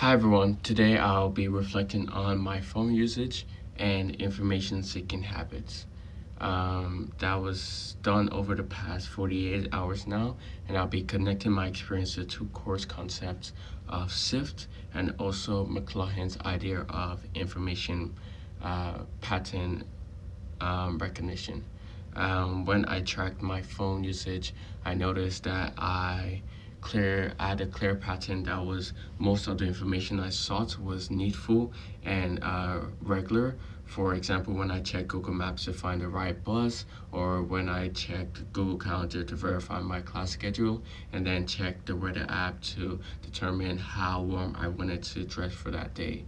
Hi everyone, today I'll be reflecting on my phone usage and information seeking habits. That was done over the past 48 hours now, and I'll be connecting my experience to two core concepts of SIFT and also McLaughlin's idea of information pattern recognition. When I tracked my phone usage, I noticed that I had a clear pattern that was most of the information I sought was needful and regular. For example, when I checked Google Maps to find the right bus, or when I checked Google Calendar to verify my class schedule, and then checked the weather app to determine how warm I wanted to dress for that day.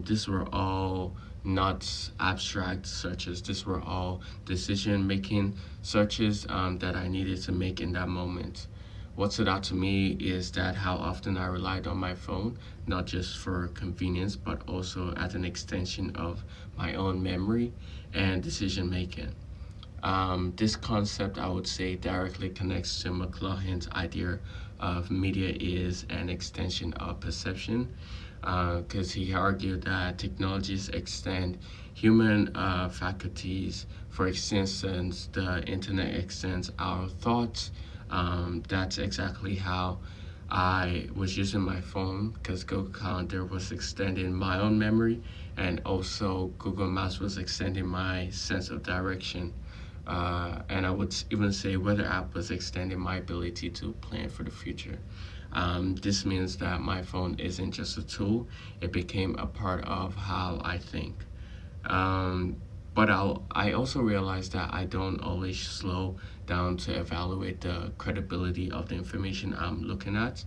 These were all not abstract searches. These were all decision making searches that I needed to make in that moment. What stood out to me is that how often I relied on my phone, not just for convenience, but also as an extension of my own memory and decision making. This concept, I would say, directly connects to McLaughlin's idea of media is an extension of perception, because he argued that technologies extend human faculties. For instance, the internet extends our thoughts. That's exactly how I was using my phone, because Google Calendar was extending my own memory, and also Google Maps was extending my sense of direction. And I would even say Weather app was extending my ability to plan for the future. This means that my phone isn't just a tool, it became a part of how I think. Um, but I also realized that I don't always slow down to evaluate the credibility of the information I'm looking at.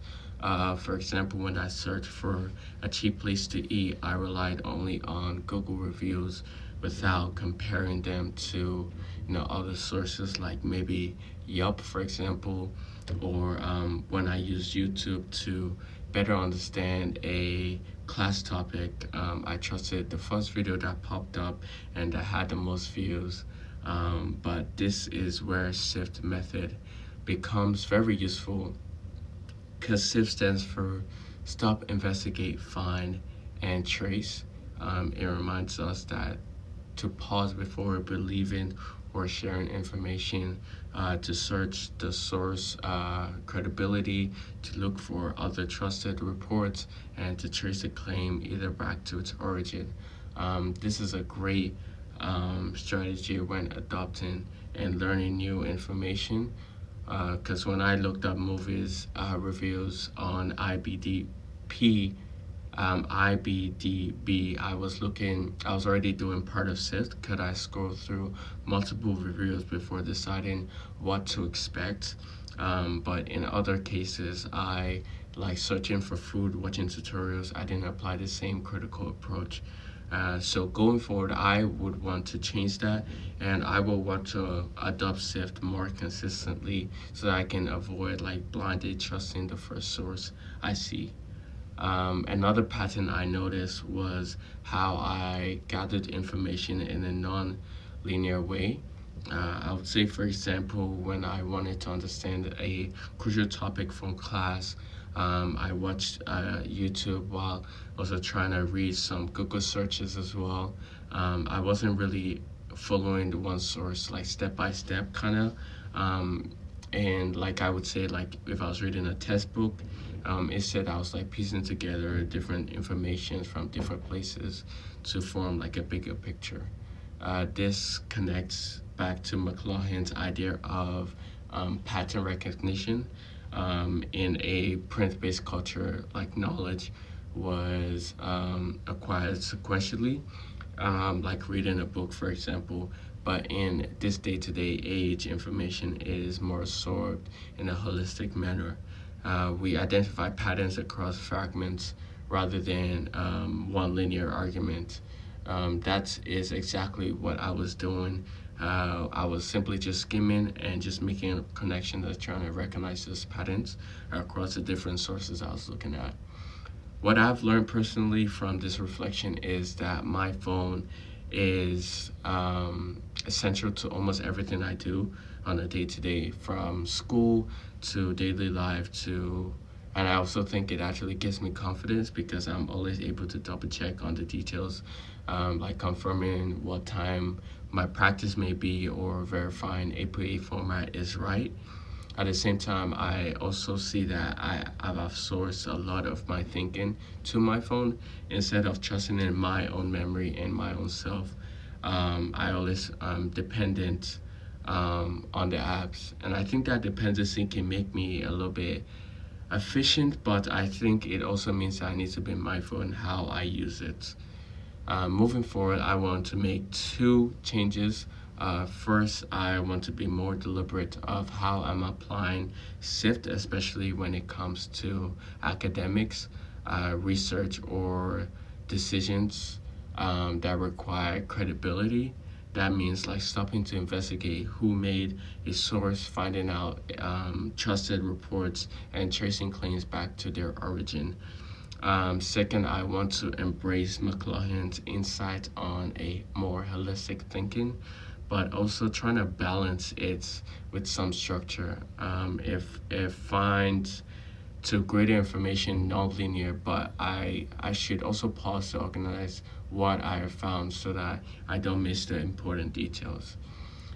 For example, when I searched for a cheap place to eat, I relied only on Google reviews without comparing them to other sources like maybe Yelp, for example, or when I used YouTube to better understand a class topic. I trusted the first video that popped up and that had the most views. But this is where SIFT method becomes very useful, because SIFT stands for Stop, Investigate, Find, and Trace. It reminds us that to pause before believing or sharing information, to search the source credibility, to look for other trusted reports, and to trace the claim either back to its origin. This is a great strategy when adopting and learning new information, because when I looked up movies reviews on IBDB, I was already doing part of SIFT. Could I scroll through multiple reviews before deciding what to expect? But in other cases, I like searching for food, watching tutorials. I didn't apply the same critical approach. So going forward, I would want to change that, and I will want to adopt SIFT more consistently so that I can avoid like blindly trusting the first source I see. Another pattern I noticed was how I gathered information in a non-linear way. I would say, for example, when I wanted to understand a crucial topic from class, I watched YouTube while also trying to read some Google searches as well. I wasn't really following the one source like step by step kind of. And like I would say, like if I was reading a textbook, instead I was like piecing together different information from different places to form like a bigger picture. This connects back to McLaughlin's idea of pattern recognition. In a print-based culture, like knowledge was acquired sequentially, like reading a book, for example. But in this day-to-day age, information is more absorbed in a holistic manner. We identify patterns across fragments rather than one linear argument. That is exactly what I was doing. I was simply just skimming and just making a connection that's trying to recognize those patterns across the different sources I was looking at. What I've learned personally from this reflection is that my phone is essential to almost everything I do on a day to day, from school to daily life to And I also think it actually gives me confidence because I'm always able to double check on the details, like confirming what time my practice may be or verifying APA format is right. At the same time, I also see that I've outsourced a lot of my thinking to my phone instead of trusting in my own memory and my own self. I always dependent on the apps, and I think that dependency can make me a little bit efficient, but I think it also means that I need to be mindful in how I use it. Moving forward, I want to make two changes. First, I want to be more deliberate of how I'm applying SIFT, especially when it comes to academics, research, or decisions that require credibility. That means like stopping to investigate who made a source, finding out trusted reports, and tracing claims back to their origin. Second, I want to embrace McLaughlin's insight on a more holistic thinking, but also trying to balance it with some structure. If finds to greater information non-linear, but I should also pause to organize what I have found so that I don't miss the important details.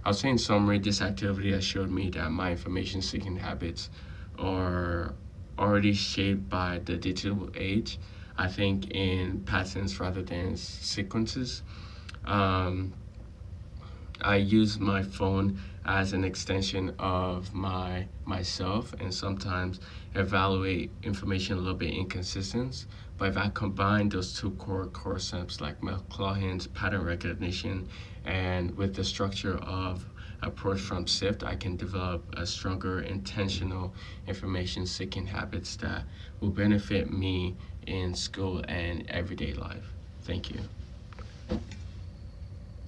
I'll say in summary, this activity has showed me that my information seeking habits are already shaped by the digital age. I think in patterns rather than sequences. Um, I use my phone as an extension of myself and sometimes evaluate information a little bit inconsistent. But if I combine those two core concepts like McLaughlin's pattern recognition and with the structure of approach from SIFT, I can develop a stronger intentional information seeking habits that will benefit me in school and everyday life. Thank you.